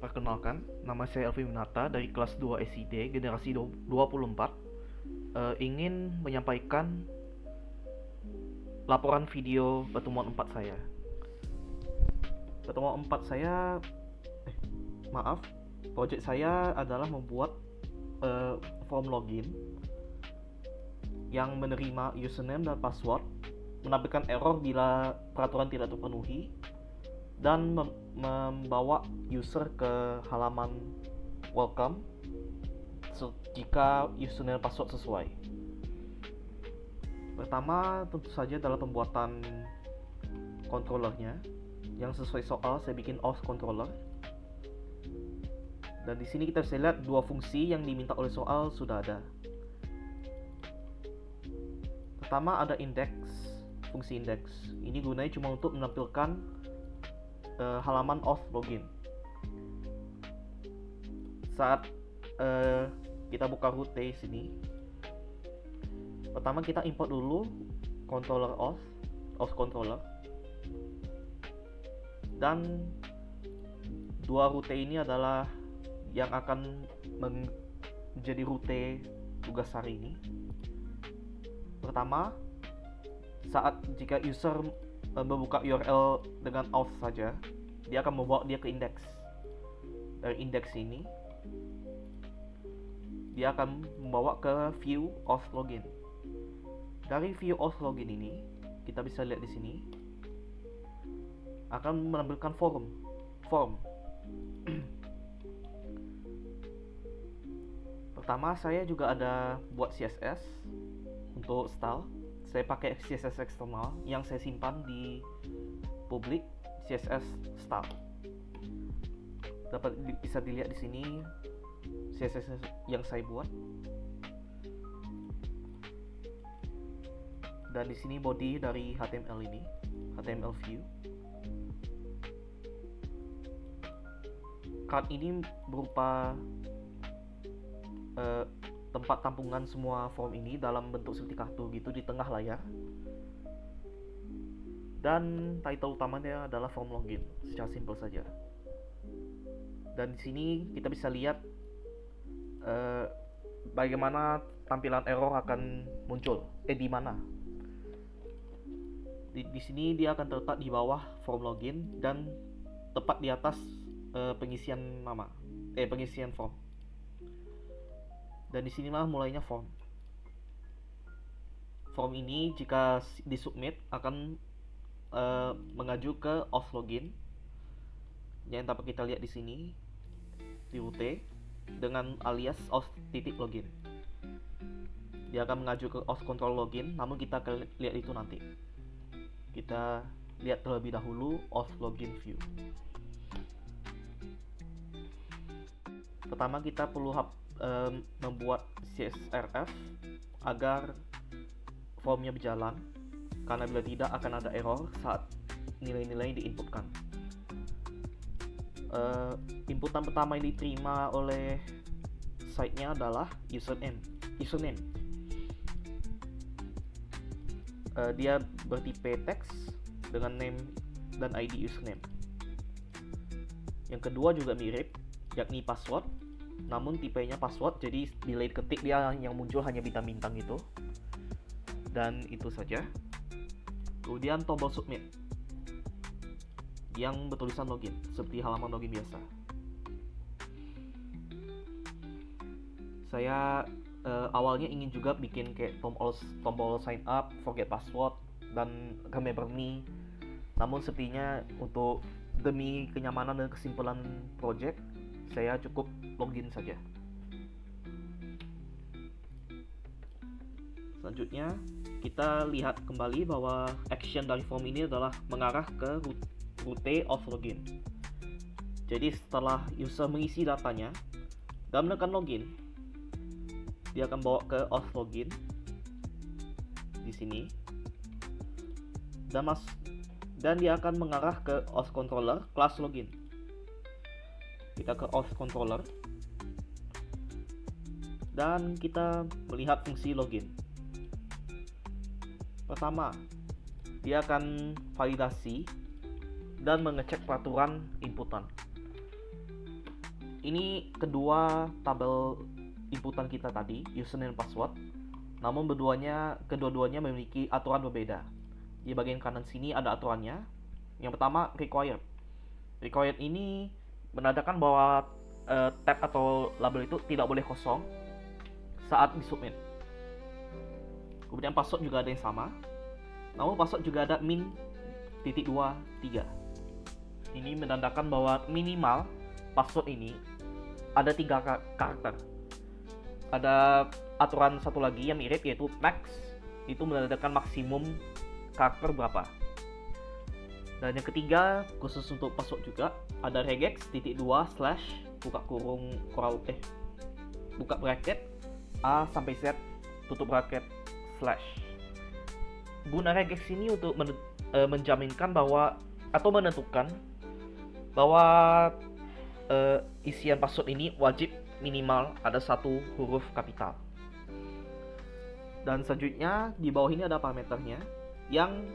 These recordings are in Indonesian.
Perkenalkan, nama saya Elvi Winata dari kelas 2 SID generasi 24. Ingin menyampaikan laporan video pertemuan 4 saya. Pertemuan 4 saya, maaf, project saya adalah membuat form login yang menerima username dan password, menampilkan error bila peraturan tidak terpenuhi, dan membawa user ke halaman welcome jika username dan password sesuai. Pertama, tentu saja adalah pembuatan controllernya. Yang sesuai soal, saya bikin auth controller. Dan di sini kita bisa lihat dua fungsi yang diminta oleh soal sudah ada. Pertama ada index, fungsi index. Ini gunanya cuma untuk menampilkan halaman auth login. Saat kita buka root di sini, pertama kita import dulu controller auth controller, dan dua root ini adalah yang akan menjadi root tugas hari ini. Pertama, saat jika user membuka URL dengan auth saja, dia akan membawa dia ke index. Dari index ini, dia akan membawa ke view auth login. Dari view auth login ini, kita bisa lihat di sini akan menampilkan form. Pertama, saya juga ada buat CSS untuk style. Saya pakai CSS eksternal yang saya simpan di public CSS style. Bisa dilihat di sini CSS yang saya buat. Dan di sini body dari HTML ini, HTML view. Card ini berupa tempat tampungan semua form ini dalam bentuk seperti kartu gitu di tengah layar. Dan title utamanya adalah form login, secara simpel saja. Dan di sini kita bisa lihat bagaimana tampilan error akan muncul. Di mana? Di sini dia akan terletak di bawah form login dan tepat di atas pengisian nama, pengisian form. Dan disinilah mulainya form. Form ini jika disubmit akan mengacu ke auth login yang dapat kita lihat di sini di root dengan alias auth.login. Dia akan mengacu ke auth control login, namun kita akan lihat itu nanti. Kita lihat terlebih dahulu auth login view. Pertama kita perlu membuat CSRF agar formnya berjalan, karena bila tidak akan ada error saat nilai-nilai diinputkan. Inputan pertama yang diterima oleh site-nya adalah username. Dia bertipe text dengan name dan ID username. Yang kedua juga mirip, yakni password, namun tipenya password, jadi bila diketik dia yang muncul hanya bintang-bintang itu. Dan itu saja. Kemudian tombol submit yang bertulisan login, seperti halaman login biasa. Saya awalnya ingin juga bikin kayak tombol sign up, forget password, dan remember me. Namun sepertinya untuk demi kenyamanan dan kesimpulan project, saya cukup login saja. Selanjutnya, kita lihat kembali bahwa action dari form ini adalah mengarah ke root auth login. Jadi setelah user mengisi datanya dan menekan login, dia akan bawa ke auth login di sini, dan dia akan mengarah ke auth controller class login. Kita ke auth controller dan kita melihat fungsi login. Pertama, dia akan validasi dan mengecek peraturan inputan. ini kedua tabel inputan kita tadi, username dan password. Namun kedua-duanya memiliki aturan berbeda. Di bagian kanan sini ada aturannya. Yang pertama, required. Required ini menandakan bahwa tab atau label itu tidak boleh kosong saat disubmit. Kemudian password juga ada yang sama. Namun password juga ada min.23. Ini menandakan bahwa minimal password ini ada 3 karakter. Ada aturan satu lagi yang mirip, yaitu max, itu menandakan maksimum karakter berapa. Dan yang ketiga, khusus untuk password juga, ada regex.2/ buka bracket A sampai Z tutup bracket /. Guna regex ini untuk menjaminkan bahwa atau menentukan bahwa isian password ini wajib minimal ada 1 huruf kapital. Dan selanjutnya di bawah ini ada parameternya yang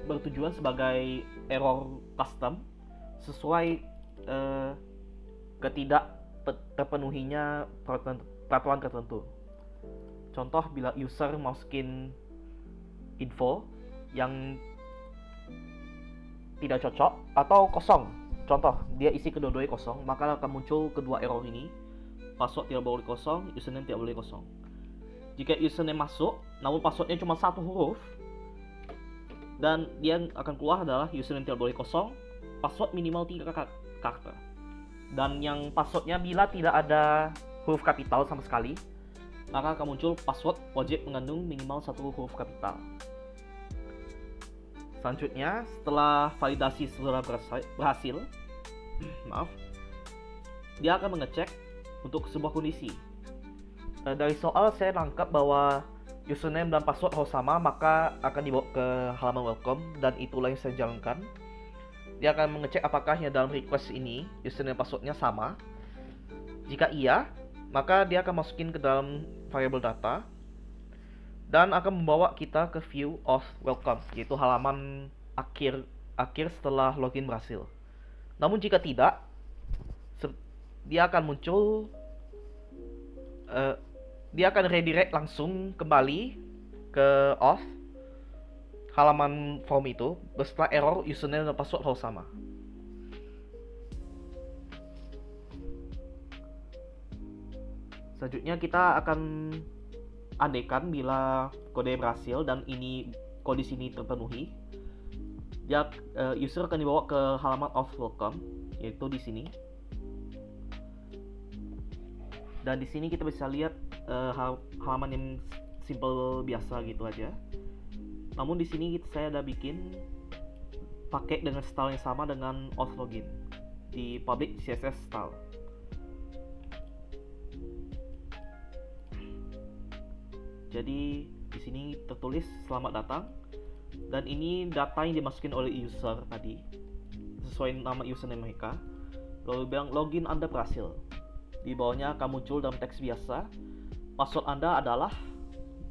bertujuan sebagai error custom sesuai ketidak terpenuhinya peraturan tertentu. Contoh, bila user masukin info yang tidak cocok atau kosong, contoh dia isi kedua-duanya kosong, maka akan muncul kedua error ini. Password tidak boleh kosong, username tidak boleh kosong. Jika username masuk namun passwordnya cuma 1 huruf, dan dia akan keluar adalah username tidak boleh kosong, password minimal 3 karakter. Dan yang passwordnya bila tidak ada huruf kapital sama sekali, maka akan muncul password wajib mengandung minimal 1 huruf kapital. Selanjutnya, setelah validasi sudah berhasil, dia akan mengecek untuk sebuah kondisi. Dari soal saya nangkap bahwa username dan password harus sama, maka akan dibawa ke halaman welcome, dan itulah yang saya jalankan. Dia akan mengecek apakah yang dalam request ini username dan passwordnya sama. Jika iya, maka dia akan masukin ke dalam variable data dan akan membawa kita ke view of welcome, yaitu halaman akhir setelah login berhasil. Namun jika tidak, dia akan muncul dia akan redirect langsung kembali ke auth halaman form itu beserta error username dan password harus sama. Selanjutnya kita akan andaikan bila kode berhasil dan kondisi ini terpenuhi, user akan dibawa ke halaman of welcome, yaitu di sini. Dan di sini kita bisa lihat halaman yang simple biasa gitu aja. Namun di sini saya ada bikin pakai dengan style yang sama dengan auth login di public CSS style. Jadi di sini tertulis selamat datang, dan ini data yang dimasukin oleh user tadi sesuai nama username mereka. Lalu bilang login Anda berhasil. Di bawahnya akan muncul dalam teks biasa, password Anda adalah,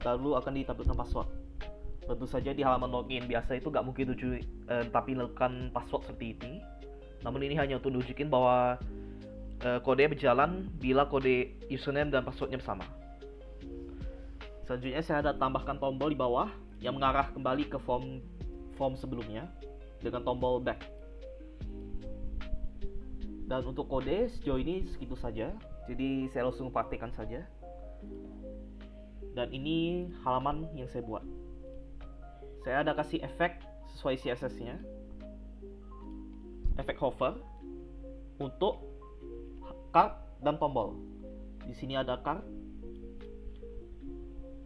lalu akan ditampilkan password. Tentu saja di halaman login biasa itu nggak mungkin tampilkan password seperti ini. Namun ini hanya untuk nunjukin bahwa kode berjalan bila kode username dan passwordnya bersama. Selanjutnya saya ada tambahkan tombol di bawah yang mengarah kembali ke form sebelumnya dengan tombol back. Dan untuk kode sejauh ini segitu saja, jadi saya langsung praktekkan saja. Dan ini halaman yang saya buat. Saya ada kasih efek sesuai CSS-nya, efek hover untuk card dan tombol. Di sini ada card,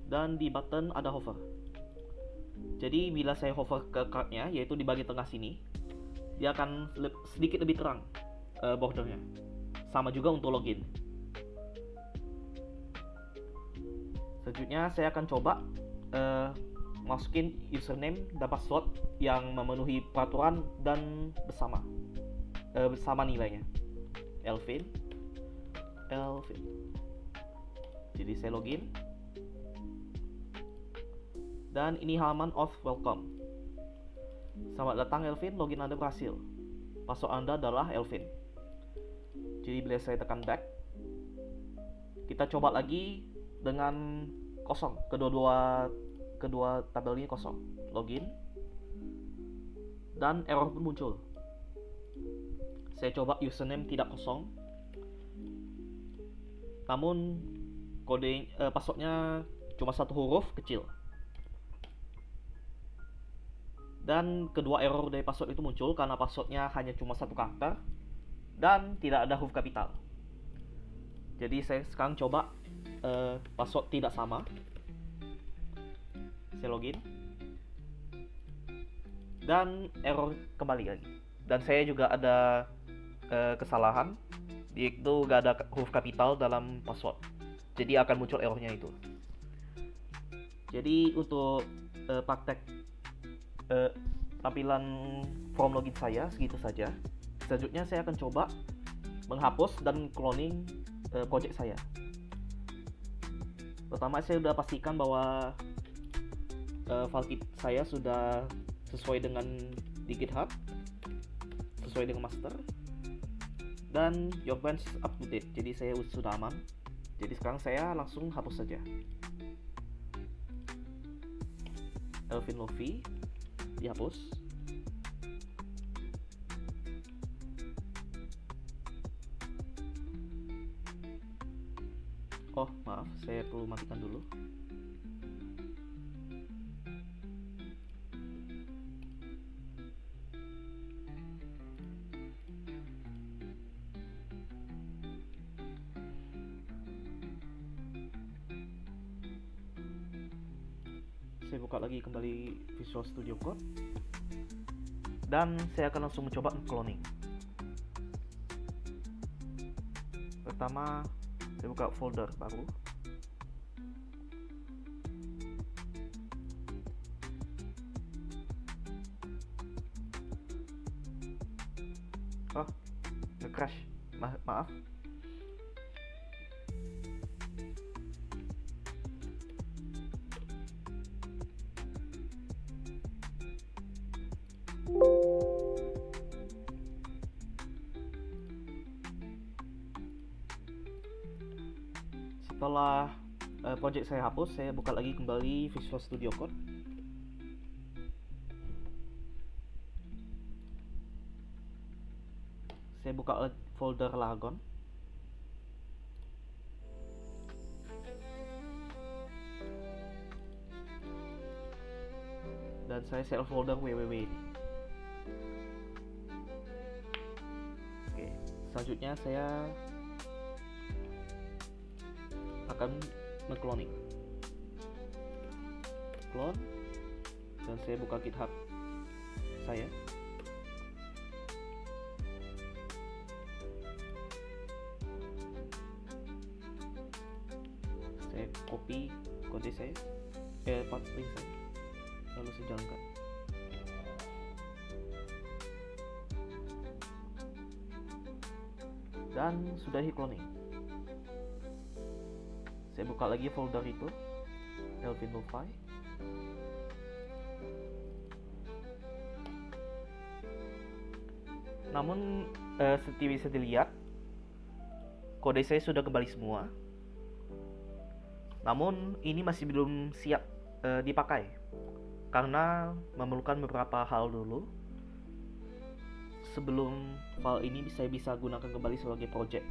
dan di button ada hover. Jadi bila saya hover ke cardnya, yaitu di bagian tengah sini, dia akan sedikit lebih terang bordernya. Sama juga untuk login. Selanjutnya saya akan coba masukin username dan password yang memenuhi peraturan dan bersama nilainya. Elvin. Jadi saya login. Dan ini halaman of welcome. Selamat datang Elvin, login Anda berhasil. Password Anda adalah Elvin. Jadi bila saya tekan back, kita coba lagi dengan kosong. Kedua tabel ini kosong. Login. Dan error pun muncul. Saya coba username tidak kosong. Namun passwordnya cuma satu huruf kecil. Dan kedua error dari password itu muncul karena passwordnya hanya cuma satu karakter dan tidak ada huruf kapital. Jadi saya sekarang coba password tidak sama. Saya login dan error kembali lagi. Dan saya juga ada kesalahan, yaitu gak ada huruf kapital dalam password. Jadi akan muncul errornya itu. Jadi untuk praktek tampilan form login saya segitu saja. Selanjutnya saya akan coba menghapus dan cloning project saya. Pertama saya sudah pastikan bahwa file kit saya sudah sesuai dengan di GitHub, sesuai dengan master, dan your branch is up to date. Jadi saya sudah aman. Jadi sekarang saya langsung hapus saja. Elvin Lofi dihapus. Oh maaf, saya perlu matikan dulu. Saya buka lagi kembali Visual Studio Code dan saya akan langsung mencoba cloning. Pertama saya buka folder baru. Oh, nge-crash. Maaf. Setelah project saya hapus, saya buka lagi kembali Visual Studio Code. Saya buka folder Lagon. Dan saya save folder www ini. Oke, selanjutnya saya akan mengcloning. Clone, dan saya buka GitHub saya. Saya copy kode saya, path link saya, lalu saya jalankan. Dan sudah cloning. Saya buka lagi folder itu, Elvin Lo-Fi. Namun seperti bisa dilihat, kode saya sudah kembali semua. Namun ini masih belum siap dipakai karena memerlukan beberapa hal dulu sebelum file ini saya bisa gunakan kembali sebagai project.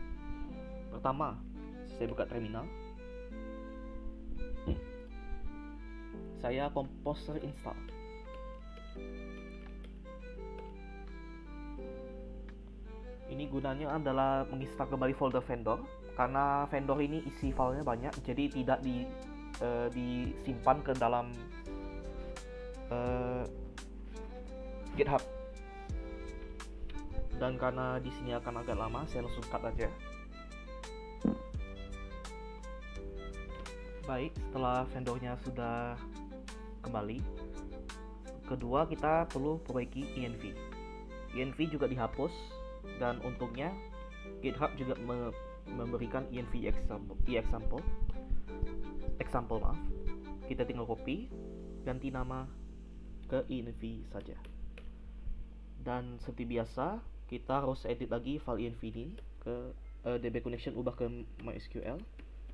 Pertama, saya buka terminal. Saya Composer install. Ini gunanya adalah menginstal kembali folder vendor, karena vendor ini isi filenya banyak, jadi tidak disimpan ke dalam GitHub. Dan karena di sini akan agak lama, saya langsung cut aja. Baik, setelah vendornya sudah kembali, kedua kita perlu perbaiki env. Env juga dihapus, dan untungnya GitHub juga memberikan env example. Kita tinggal copy, ganti nama ke env saja. Dan seperti biasa, kita harus edit lagi file env ini ke DB connection, ubah ke MySQL,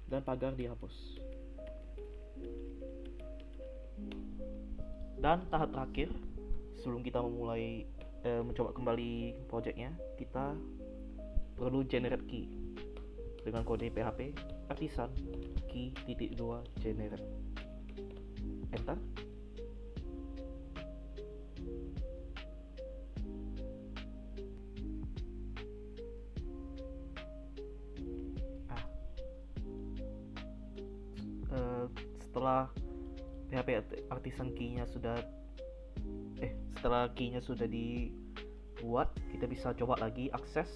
dan pagar dihapus. Dan tahap terakhir sebelum kita memulai mencoba kembali projectnya, kita perlu generate key dengan kode PHP artisan key.2 generate. Enter. Setelah PHP artisan key-nya sudah setelah key-nya sudah dibuat, kita bisa coba lagi akses.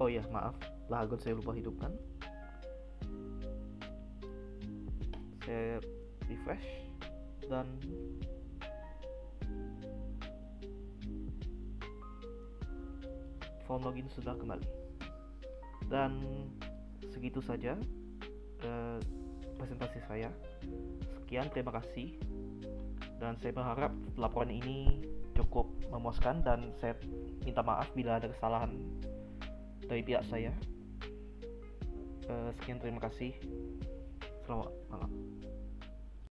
Oh ya, maaf, Lahagon saya lupa hidupkan. Saya refresh dan form login sudah kembali. Dan segitu saja presentasi saya. Sekian, terima kasih. Dan saya berharap laporan ini cukup memuaskan, dan saya minta maaf bila ada kesalahan dari pihak saya. Sekian, terima kasih. Selamat malam.